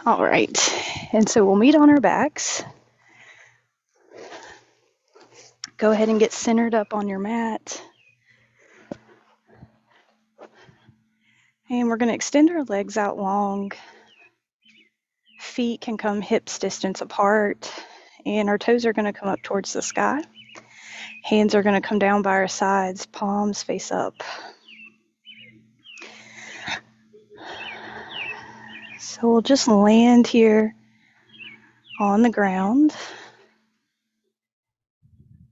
All right, and so we'll meet on our backs. Go ahead and get centered up on your mat. And we're going to extend our legs out long. Feet can come hips distance apart, and our toes are going to come up towards the sky. Hands are going to come down by our sides, palms face up. So we'll just land here on the ground.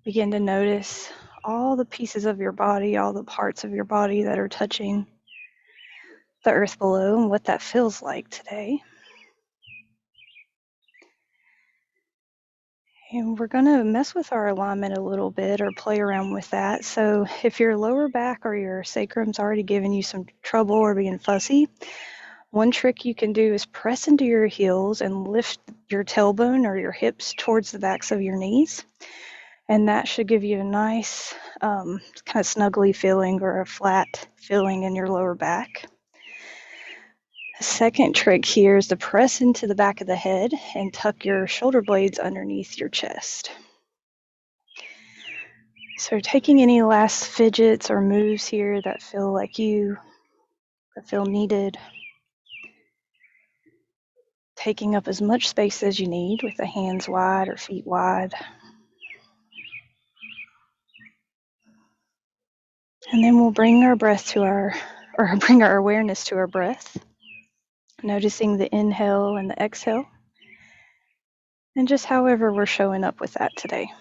Begin to notice all the pieces of your body, all the parts of your body that are touching the earth below and what that feels like today. And we're going to mess with our alignment a little bit or play around with that. So if your lower back or your sacrum's already giving you some trouble or being fuzzy, one trick you can do is press into your heels and lift your tailbone or your hips towards the backs of your knees. And that should give you a nice kind of snuggly feeling or a flat feeling in your lower back. The second trick here is to press into the back of the head and tuck your shoulder blades underneath your chest. So taking any last fidgets or moves here that feel like you, that feel needed. Taking up as much space as you need with the hands wide or feet wide. And then we'll bring our breath to bring our awareness to our breath. Noticing the inhale and the exhale. And just however we're showing up with that today.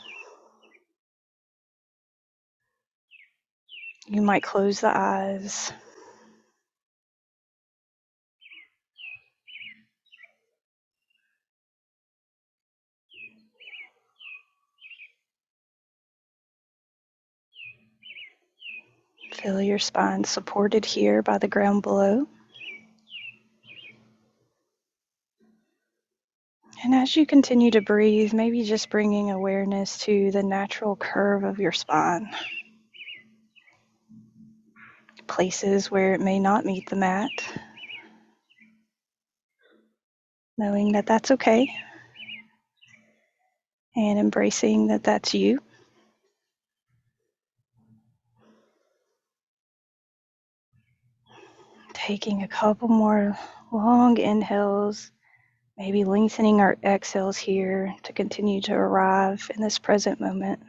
You might close the eyes. Feel your spine supported here by the ground below. And as you continue to breathe, maybe just bringing awareness to the natural curve of your spine. Places where it may not meet the mat. Knowing that that's okay. And embracing that that's you. Taking a couple more long inhales. Maybe lengthening our exhales here to continue to arrive in this present moment.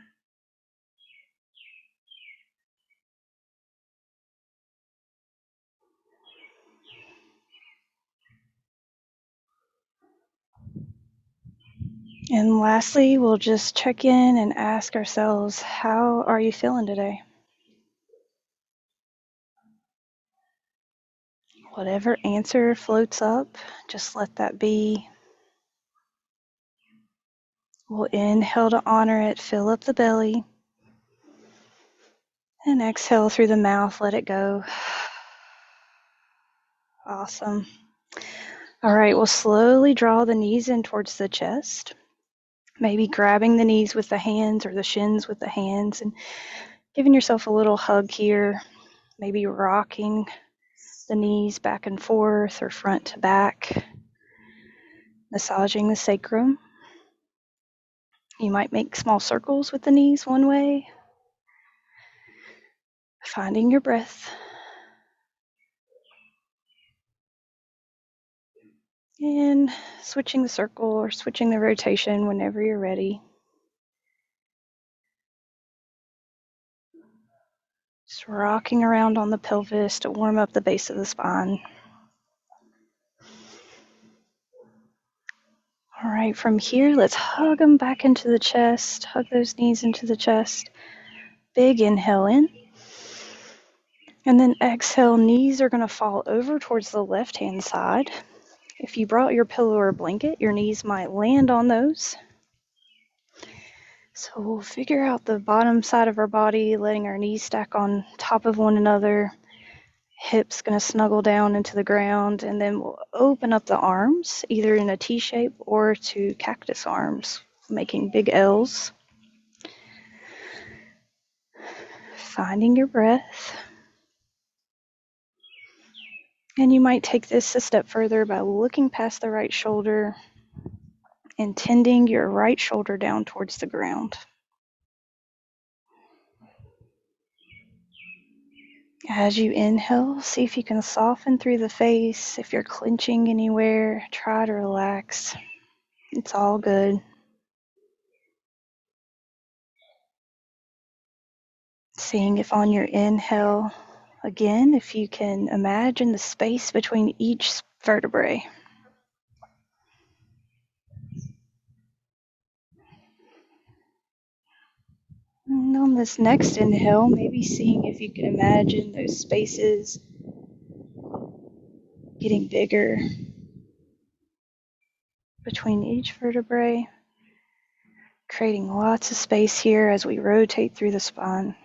And lastly, we'll just check in and ask ourselves, how are you feeling today? Whatever answer floats up, just let that be. We'll inhale to honor it, fill up the belly. And exhale through the mouth, let it go. Awesome. All right, we'll slowly draw the knees in towards the chest. Maybe grabbing the knees with the hands or the shins with the hands and giving yourself a little hug here. Maybe rocking the knees back and forth or front to back. Massaging the sacrum. You might make small circles with the knees one way. Finding your breath. And switching the circle or switching the rotation whenever you're ready. Just rocking around on the pelvis to warm up the base of the spine. All right, from here, let's hug them back into the chest. Hug those knees into the chest. Big inhale in. And then exhale, knees are going to fall over towards the left-hand side. If you brought your pillow or blanket, your knees might land on those. So we'll figure out the bottom side of our body, letting our knees stack on top of one another. Hips going to snuggle down into the ground, and then we'll open up the arms, either in a T shape or to cactus arms, making big L's. Finding your breath. And you might take this a step further by looking past the right shoulder and tending your right shoulder down towards the ground. As you inhale, see if you can soften through the face. If you're clenching anywhere, try to relax. It's all good. Seeing if on your inhale, again, if you can imagine the space between each vertebrae. And on this next inhale, maybe seeing if you can imagine those spaces getting bigger between each vertebrae, creating lots of space here as we rotate through the spine.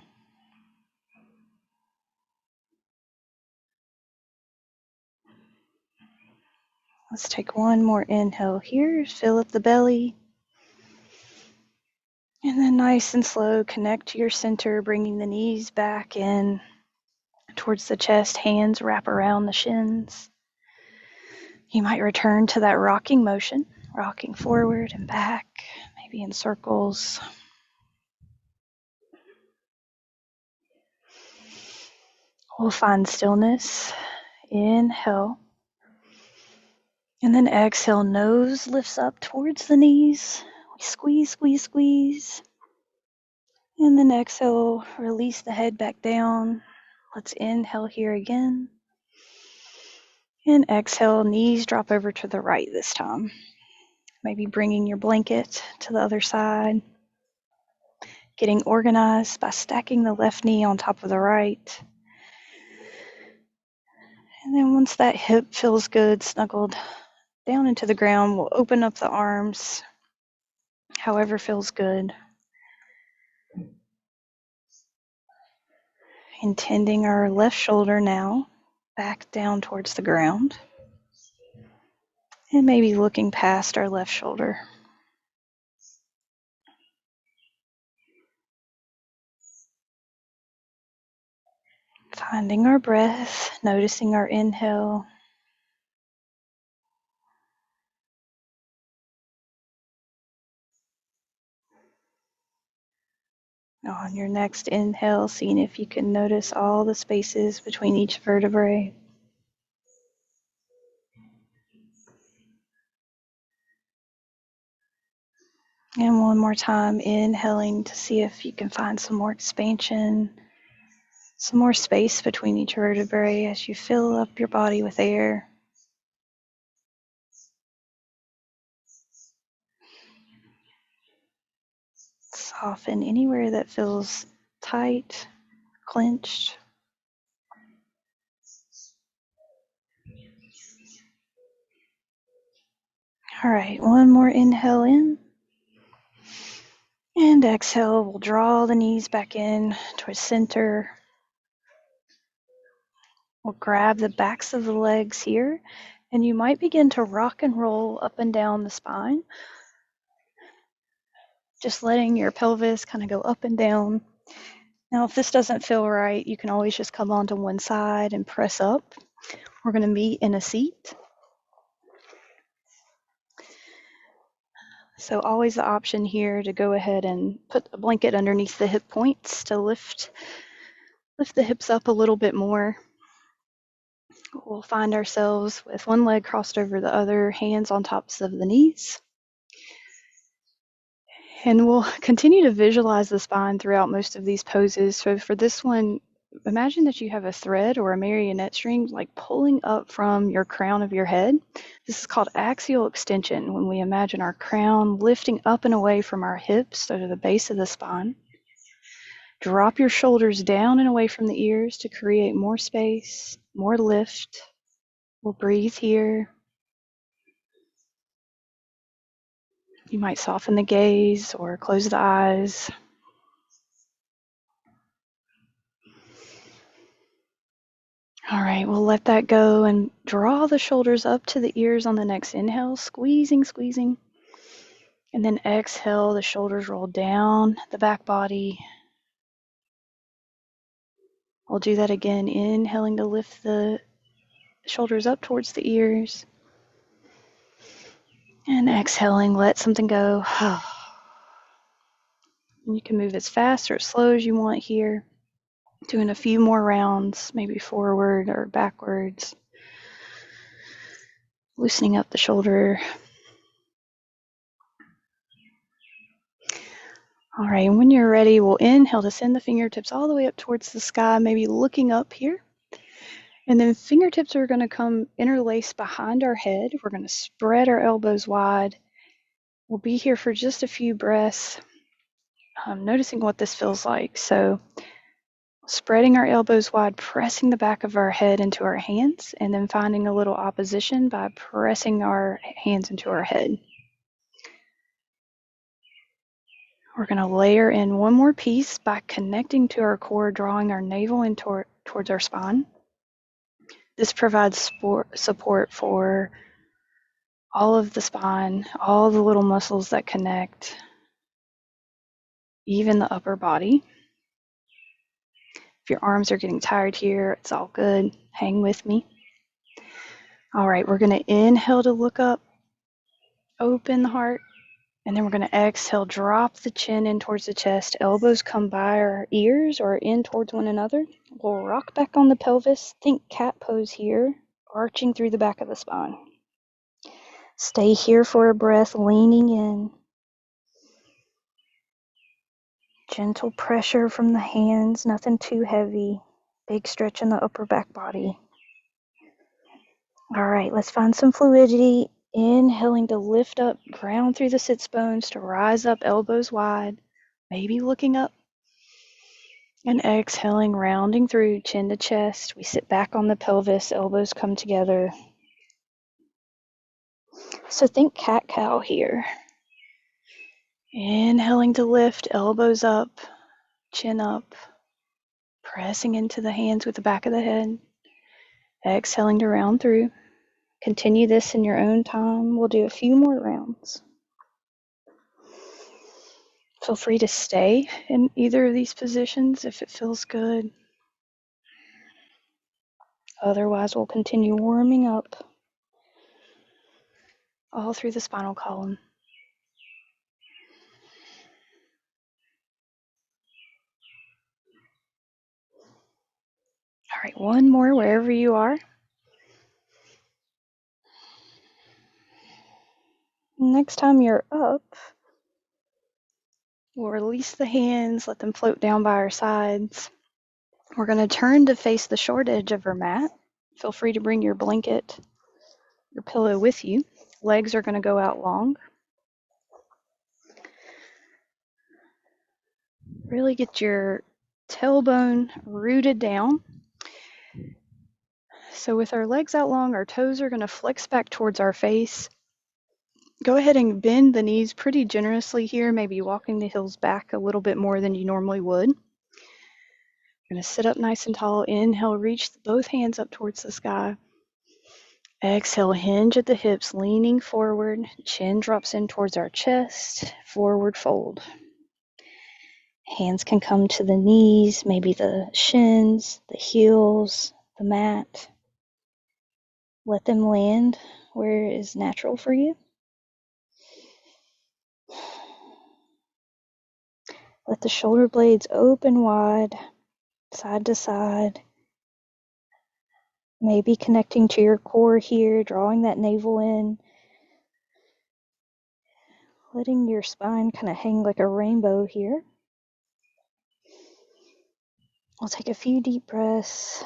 Let's take one more inhale here, fill up the belly. And then nice and slow, connect to your center, bringing the knees back in towards the chest, hands wrap around the shins. You might return to that rocking motion, rocking forward and back, maybe in circles. We'll find stillness. Inhale. And then exhale, nose lifts up towards the knees. We squeeze, squeeze, squeeze. And then exhale, release the head back down. Let's inhale here again. And exhale, knees drop over to the right this time. Maybe bringing your blanket to the other side. Getting organized by stacking the left knee on top of the right. And then once that hip feels good, snuggled down into the ground, we'll open up the arms, however feels good. Intending our left shoulder now back down towards the ground. And maybe looking past our left shoulder. Finding our breath, noticing our inhale. On your next inhale, seeing if you can notice all the spaces between each vertebrae. And one more time, inhaling to see if you can find some more expansion, some more space between each vertebrae as you fill up your body with air. Soften anywhere that feels tight, clenched. All right, one more inhale in. And exhale, we'll draw the knees back in towards center. We'll grab the backs of the legs here, and you might begin to rock and roll up and down the spine. Just letting your pelvis kind of go up and down. Now, if this doesn't feel right, you can always just come onto one side and press up. We're going to meet in a seat. So always the option here to go ahead and put a blanket underneath the hip points to lift the hips up a little bit more. We'll find ourselves with one leg crossed over the other, hands on tops of the knees. And we'll continue to visualize the spine throughout most of these poses. So for this one, imagine that you have a thread or a marionette string like pulling up from your crown of your head. This is called axial extension, when we imagine our crown lifting up and away from our hips, so to the base of the spine. Drop your shoulders down and away from the ears to create more space, more lift. We'll breathe here. You might soften the gaze or close the eyes. All right, we'll let that go and draw the shoulders up to the ears on the next inhale, squeezing, squeezing. And then exhale, the shoulders roll down the back body. We'll do that again, inhaling to lift the shoulders up towards the ears. And exhaling, let something go. And you can move as fast or as slow as you want here. Doing a few more rounds, maybe forward or backwards. Loosening up the shoulder. All right, and when you're ready, we'll inhale to send the fingertips all the way up towards the sky, maybe looking up here. And then fingertips are going to come interlace behind our head. We're going to spread our elbows wide. We'll be here for just a few breaths, noticing what this feels like. So spreading our elbows wide, pressing the back of our head into our hands, and then finding a little opposition by pressing our hands into our head. We're going to layer in one more piece by connecting to our core, drawing our navel in towards our spine. This provides support for all of the spine, all the little muscles that connect, even the upper body. If your arms are getting tired here, it's all good. Hang with me. All right, we're going to inhale to look up, open the heart, and then we're going to exhale, drop the chin in towards the chest, elbows come by our ears or in towards one another. We'll rock back on the pelvis. Think cat pose here, arching through the back of the spine. Stay here for a breath, leaning in. Gentle pressure from the hands, nothing too heavy. Big stretch in the upper back body. All right, let's find some fluidity. Inhaling to lift up, ground through the sits bones to rise up, elbows wide, maybe looking up. And exhaling, rounding through chin to chest. We sit back on the pelvis, elbows come together. So think cat-cow here. Inhaling to lift, elbows up, chin up. Pressing into the hands with the back of the head. Exhaling to round through. Continue this in your own time. We'll do a few more rounds. Feel free to stay in either of these positions if it feels good. Otherwise, we'll continue warming up all through the spinal column. All right, one more wherever you are. Next time you're up, we'll release the hands, let them float down by our sides. We're going to turn to face the short edge of our mat. Feel free to bring your blanket, your pillow with you. Legs are going to go out long. Really get your tailbone rooted down. So with our legs out long, our toes are going to flex back towards our face. Go ahead and bend the knees pretty generously here, maybe walking the heels back a little bit more than you normally would. You're going to sit up nice and tall. Inhale, reach both hands up towards the sky. Exhale, hinge at the hips, leaning forward. Chin drops in towards our chest. Forward fold. Hands can come to the knees, maybe the shins, the heels, the mat. Let them land where it is natural for you. Let the shoulder blades open wide, side to side. Maybe connecting to your core here, drawing that navel in. Letting your spine kind of hang like a rainbow here. We'll take a few deep breaths.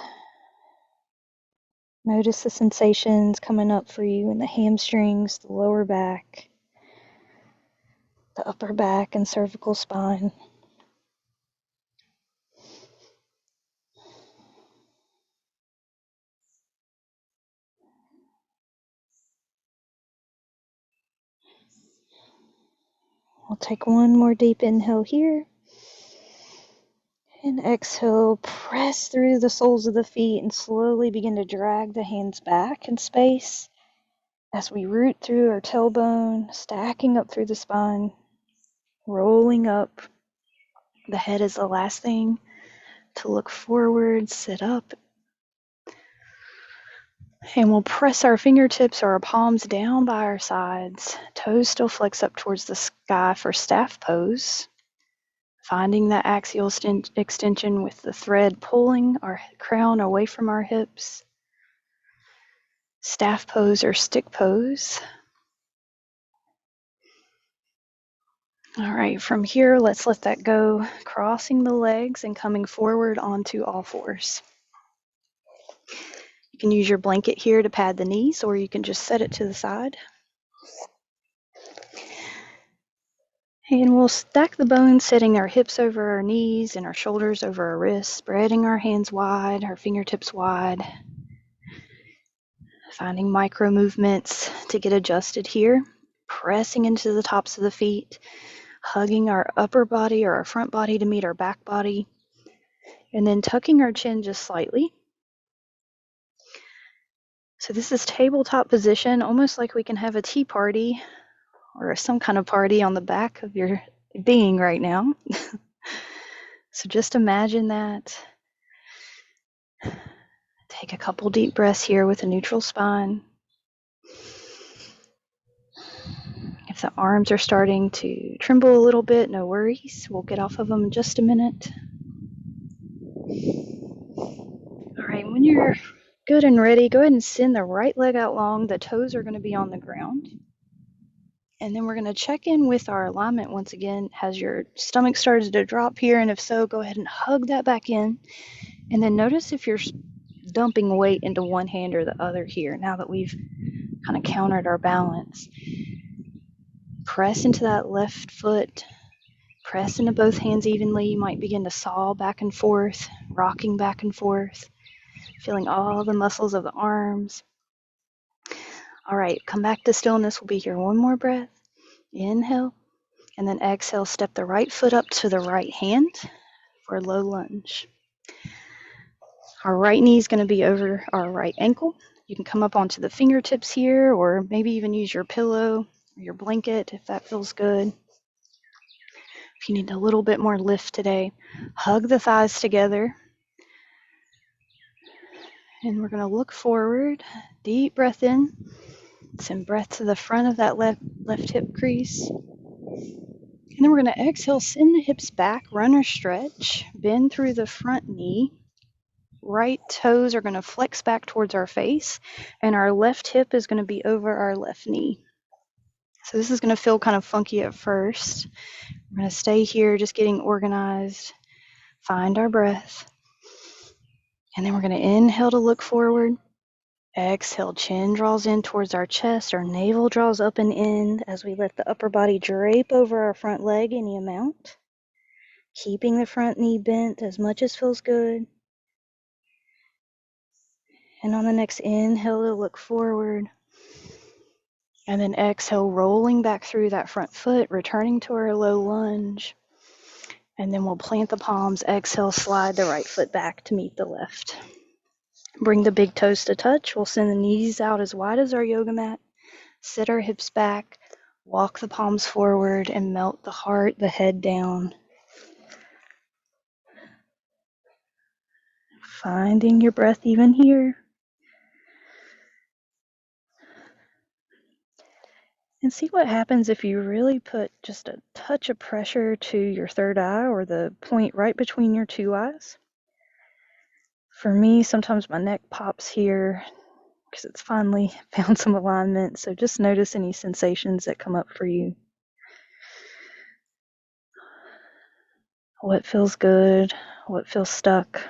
Notice the sensations coming up for you in the hamstrings, the lower back, the upper back and cervical spine. We'll take one more deep inhale here. And exhale, press through the soles of the feet and slowly begin to drag the hands back in space as we root through our tailbone, stacking up through the spine, rolling up. The head is the last thing to look forward, sit up. And we'll press our fingertips or our palms down by our sides. Toes still flex up towards the sky for staff pose. Finding that axial extension with the thread pulling our crown away from our hips. Staff pose or stick pose. All right, from here, let's let that go, crossing the legs and coming forward onto all fours. You can use your blanket here to pad the knees, or you can just set it to the side. And we'll stack the bones, setting our hips over our knees and our shoulders over our wrists, spreading our hands wide, our fingertips wide. Finding micro movements to get adjusted here. Pressing into the tops of the feet, hugging our upper body or our front body to meet our back body, and then tucking our chin just slightly. So this is tabletop position, almost like we can have a tea party or some kind of party on the back of your being right now. So just imagine that. Take a couple deep breaths here with a neutral spine. If the arms are starting to tremble a little bit, no worries. We'll get off of them in just a minute. All right, when you're good and ready, go ahead and send the right leg out long. The toes are going to be on the ground. And then we're going to check in with our alignment once again. Has your stomach started to drop here? And if so, go ahead and hug that back in. And then notice if you're dumping weight into one hand or the other here, now that we've kind of countered our balance. Press into that left foot. Press into both hands evenly. You might begin to saw back and forth, rocking back and forth, feeling all the muscles of the arms. All right, come back to stillness. We'll be here one more breath. Inhale, and then exhale, step the right foot up to the right hand for a low lunge. Our right knee is going to be over our right ankle. You can come up onto the fingertips here, or maybe even use your pillow or your blanket if that feels good. If you need a little bit more lift today, hug the thighs together. And we're going to look forward. Deep breath in. Send breath to the front of that left hip crease. And then we're going to exhale, send the hips back, runner stretch, bend through the front knee. Right toes are going to flex back towards our face, and our left hip is going to be over our left knee. So this is going to feel kind of funky at first. We're going to stay here, just getting organized, find our breath. And then we're going to inhale to look forward. Exhale, chin draws in towards our chest, our navel draws up and in as we let the upper body drape over our front leg any amount. Keeping the front knee bent as much as feels good. And on the next inhale to look forward. And then exhale, rolling back through that front foot, returning to our low lunge. And then we'll plant the palms, exhale, slide the right foot back to meet the left. Bring the big toes to touch. We'll send the knees out as wide as our yoga mat. Sit our hips back, walk the palms forward, and melt the heart, the head down. Finding your breath even here. And see what happens if you really put just a touch of pressure to your third eye or the point right between your two eyes. For me, sometimes my neck pops here because it's finally found some alignment. So just notice any sensations that come up for you. What feels good? What feels stuck?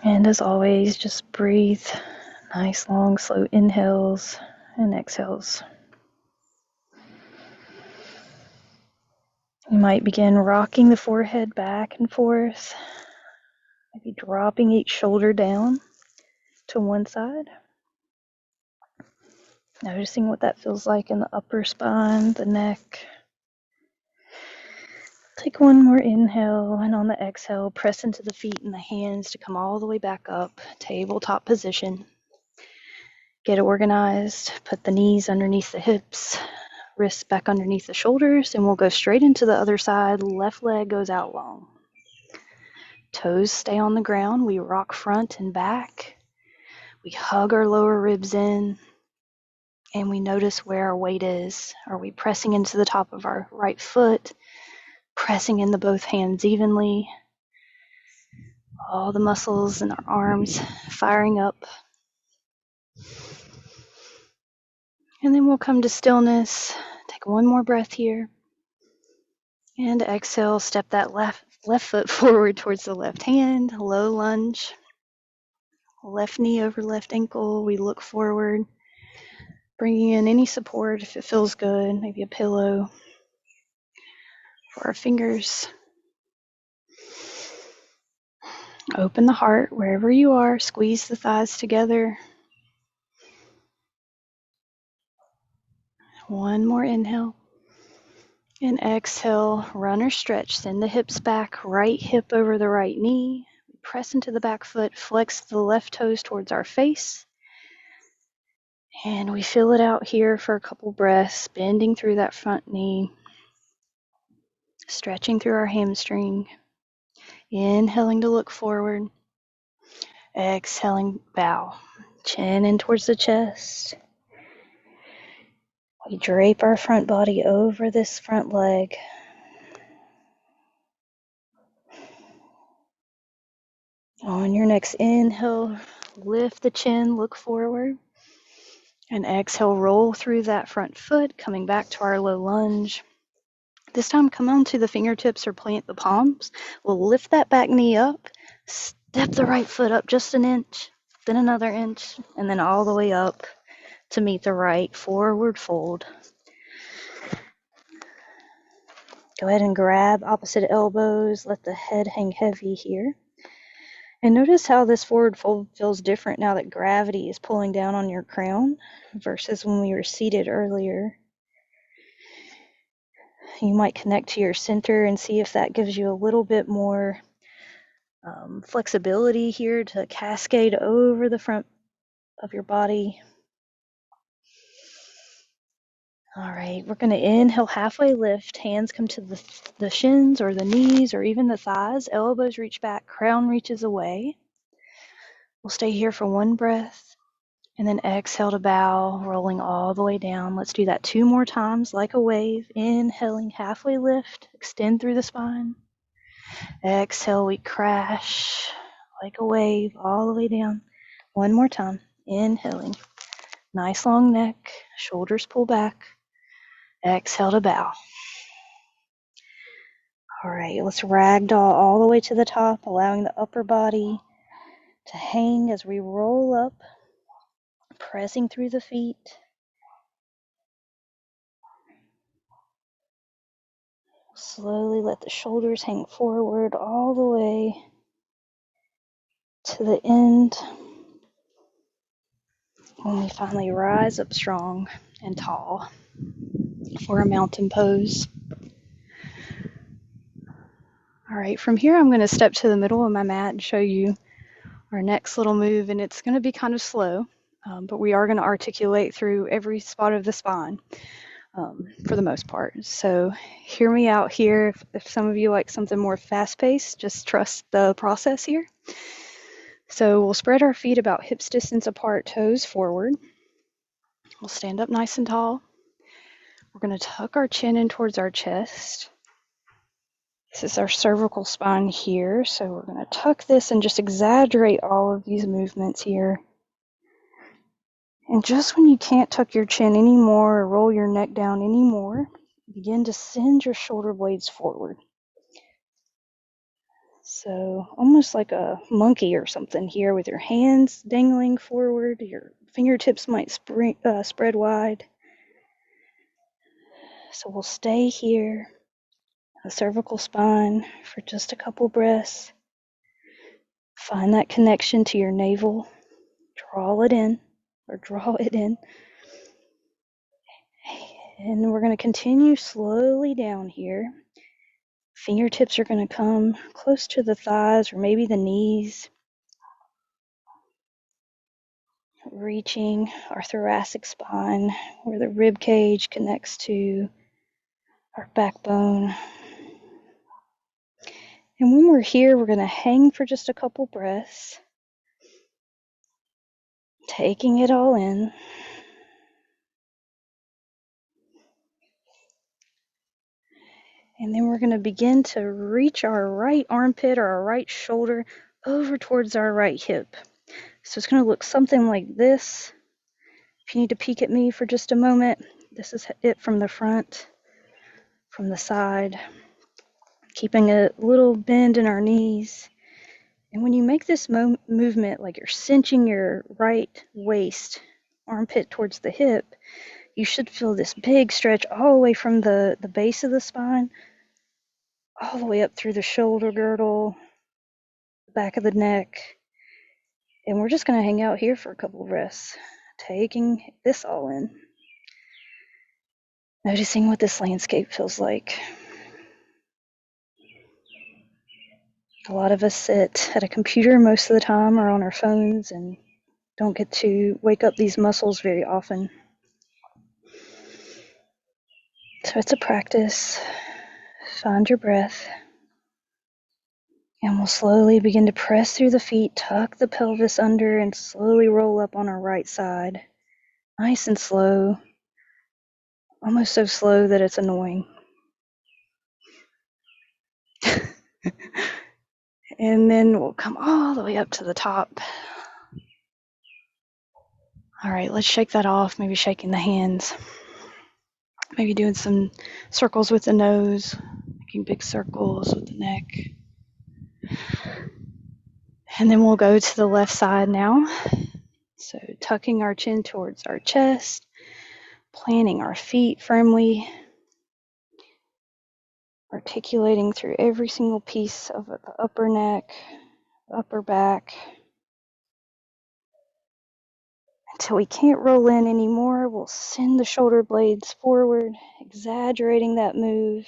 And as always, just breathe. Nice, long, slow inhales and exhales. You might begin rocking the forehead back and forth, maybe dropping each shoulder down to one side. Noticing what that feels like in the upper spine, the neck. Take one more inhale, and on the exhale, press into the feet and the hands to come all the way back up, tabletop position. Get organized, put the knees underneath the hips, wrists back underneath the shoulders, and we'll go straight into the other side. Left leg goes out long. Toes stay on the ground. We rock front and back. We hug our lower ribs in, and we notice where our weight is. Are we pressing into the top of our right foot, pressing into both hands evenly? All the muscles in our arms firing up. And then we'll come to stillness. Take one more breath here. And exhale, step that left foot forward towards the left hand, low lunge. Left knee over left ankle, we look forward, bringing in any support if it feels good, maybe a pillow for our fingers. Open the heart wherever you are, squeeze the thighs together. One more inhale. And exhale, run or stretch. Send the hips back, right hip over the right knee. Press into the back foot, flex the left toes towards our face. And we feel it out here for a couple breaths, bending through that front knee, stretching through our hamstring. Inhaling to look forward. Exhaling, bow. Chin in towards the chest. We drape our front body over this front leg. On your next inhale, lift the chin, look forward. And exhale, roll through that front foot, coming back to our low lunge. This time, come onto the fingertips or plant the palms. We'll lift that back knee up, step the right foot up just an inch, then another inch, and then all the way up to meet the right forward fold. Go ahead and grab opposite elbows, let the head hang heavy here. And notice how this forward fold feels different now that gravity is pulling down on your crown versus when we were seated earlier. You might connect to your center and see if that gives you a little bit more flexibility here to cascade over the front of your body. All right, we're going to inhale, halfway lift. Hands come to the shins or the knees or even the thighs. Elbows reach back, crown reaches away. We'll stay here for one breath and then exhale to bow, rolling all the way down. Let's do that 2 more times like a wave. Inhaling, halfway lift, extend through the spine. Exhale, we crash like a wave all the way down. One more time. Inhaling, nice long neck, shoulders pull back. Exhale to bow. All right, let's ragdoll all the way to the top, allowing the upper body to hang as we roll up, pressing through the feet. Slowly let the shoulders hang forward all the way to the end. When we finally rise up strong and tall for a mountain pose. All right, from here I'm going to step to the middle of my mat and show you our next little move, and it's going to be kind of slow, but we are going to articulate through every spot of the spine for the most part. So hear me out here. If some of you like something more fast-paced, just trust the process here. So we'll spread our feet about hips distance apart, toes forward. We'll stand up nice and tall. We're going to tuck our chin in towards our chest. This is our cervical spine here, so we're going to tuck this and just exaggerate all of these movements here. And just when you can't tuck your chin anymore or roll your neck down anymore, begin to send your shoulder blades forward. So almost like a monkey or something here with your hands dangling forward. Your fingertips might spread wide. So we'll stay here, the cervical spine, for just a couple breaths. Find that connection to your navel. Draw it in. And we're going to continue slowly down here. Fingertips are going to come close to the thighs or maybe the knees. Reaching our thoracic spine where the rib cage connects to our backbone. And when we're here, we're going to hang for just a couple breaths, taking it all in. And then we're going to begin to reach our right armpit or our right shoulder over towards our right hip. So it's going to look something like this. If you need to peek at me for just a moment, this is it from the front, from the side, keeping a little bend in our knees. And when you make this movement, like you're cinching your right waist, armpit towards the hip, you should feel this big stretch all the way from the base of the spine, all the way up through the shoulder girdle, the back of the neck. And we're just going to hang out here for a couple of breaths, taking this all in, noticing what this landscape feels like. A lot of us sit at a computer most of the time or on our phones and don't get to wake up these muscles very often. So it's a practice. Find your breath. And we'll slowly begin to press through the feet, tuck the pelvis under, and slowly roll up on our right side. Nice and slow. Almost so slow that it's annoying. And then we'll come all the way up to the top. All right, let's shake that off, maybe shaking the hands. Maybe doing some circles with the nose, making big circles with the neck. And then we'll go to the left side now. So tucking our chin towards our chest, planting our feet firmly, articulating through every single piece of the upper neck, upper back. Until we can't roll in anymore, we'll send the shoulder blades forward, exaggerating that move.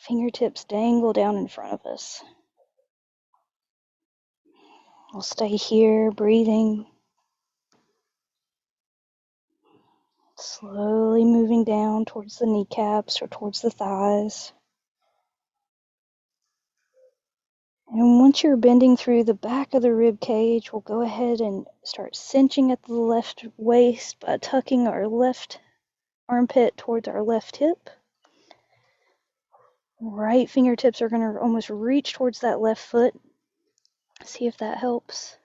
Fingertips dangle down in front of us. We'll stay here, breathing. Slowly moving down towards the kneecaps or towards the thighs. And once you're bending through the back of the rib cage, we'll go ahead and start cinching at the left waist by tucking our left armpit towards our left hip. Right fingertips are going to almost reach towards that left foot. See if that helps.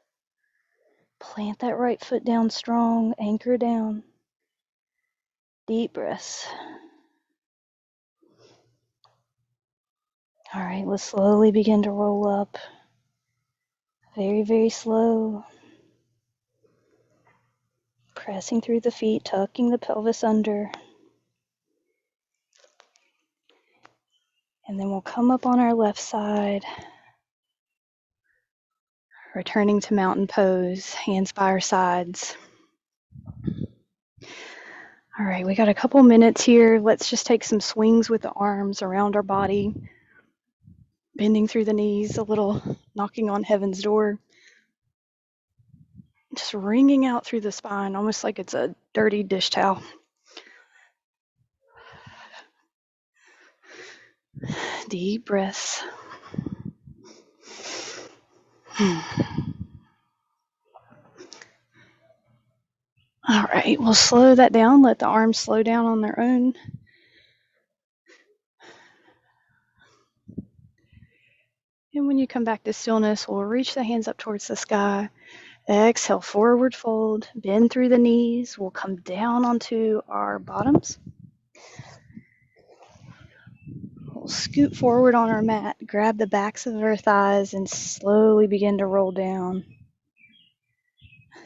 Plant that right foot down strong, anchor down. Deep breaths. All right, let's slowly begin to roll up. Very, very slow. Pressing through the feet, tucking the pelvis under. And then we'll come up on our left side, returning to mountain pose, hands by our sides. All right, we got a couple minutes here. Let's just take some swings with the arms around our body, bending through the knees, a little knocking on heaven's door. Just wringing out through the spine, almost like it's a dirty dish towel. Deep breaths. All right, we'll slow that down. Let the arms slow down on their own. And when you come back to stillness, we'll reach the hands up towards the sky. Exhale, forward fold, bend through the knees. We'll come down onto our bottoms. We'll scoot forward on our mat, grab the backs of our thighs, and slowly begin to roll down.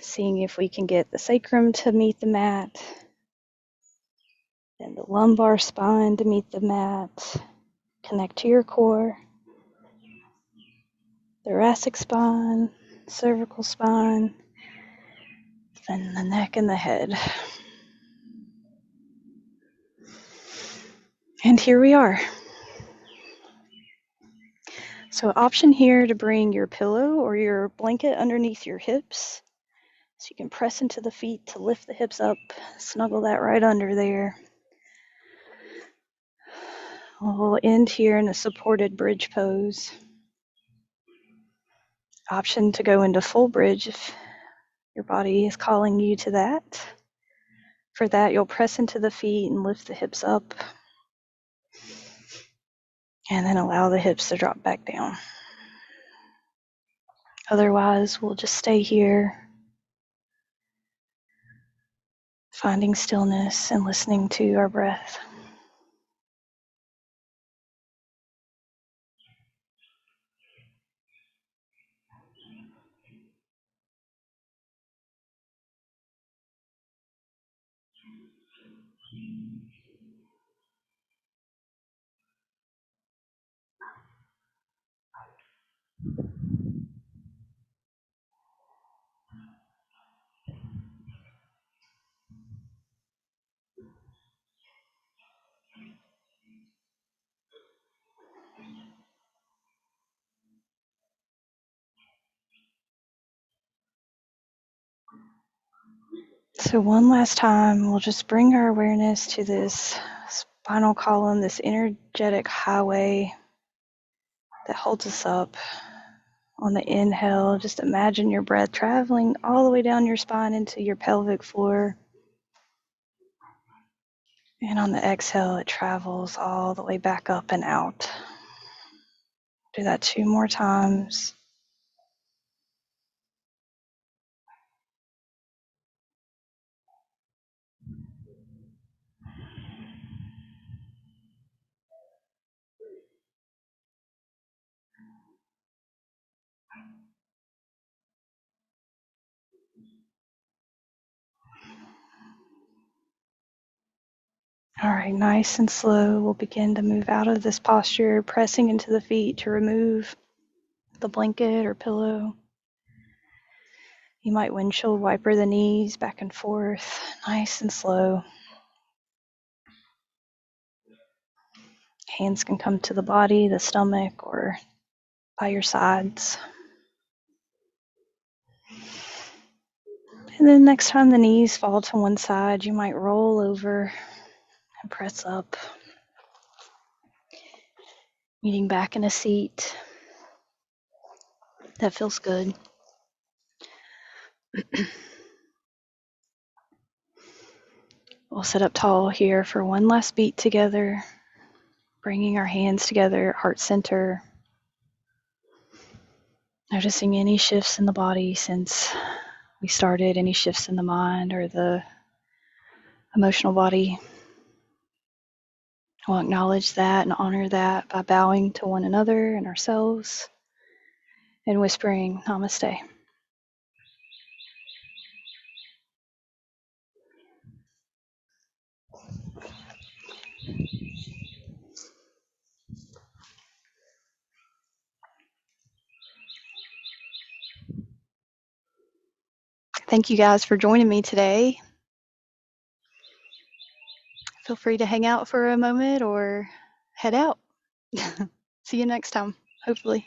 Seeing if we can get the sacrum to meet the mat, then the lumbar spine to meet the mat. Connect to your core, thoracic spine, cervical spine, then the neck and the head. And here we are. So option here to bring your pillow or your blanket underneath your hips. So you can press into the feet to lift the hips up, snuggle that right under there. We'll end here in a supported bridge pose. Option to go into full bridge if your body is calling you to that. For that, you'll press into the feet and lift the hips up, and then allow the hips to drop back down. Otherwise, we'll just stay here, finding stillness and listening to our breath. So one last time, we'll just bring our awareness to this spinal column, this energetic highway that holds us up. On the inhale, just imagine your breath traveling all the way down your spine into your pelvic floor. And on the exhale, it travels all the way back up and out. Do that 2 more times. All right, nice and slow, we'll begin to move out of this posture, pressing into the feet to remove the blanket or pillow. You might windshield wiper the knees back and forth, nice and slow. Hands can come to the body, the stomach, or by your sides. And then next time the knees fall to one side, you might roll over and press up. Meeting back in a seat. That feels good. We'll sit up tall here for one last beat together, bringing our hands together, heart center. Noticing any shifts in the body since we started, any shifts in the mind or the emotional body. We'll acknowledge that and honor that by bowing to one another and ourselves and whispering namaste. Thank you guys for joining me today. Feel free to hang out for a moment or head out. See you next time, hopefully.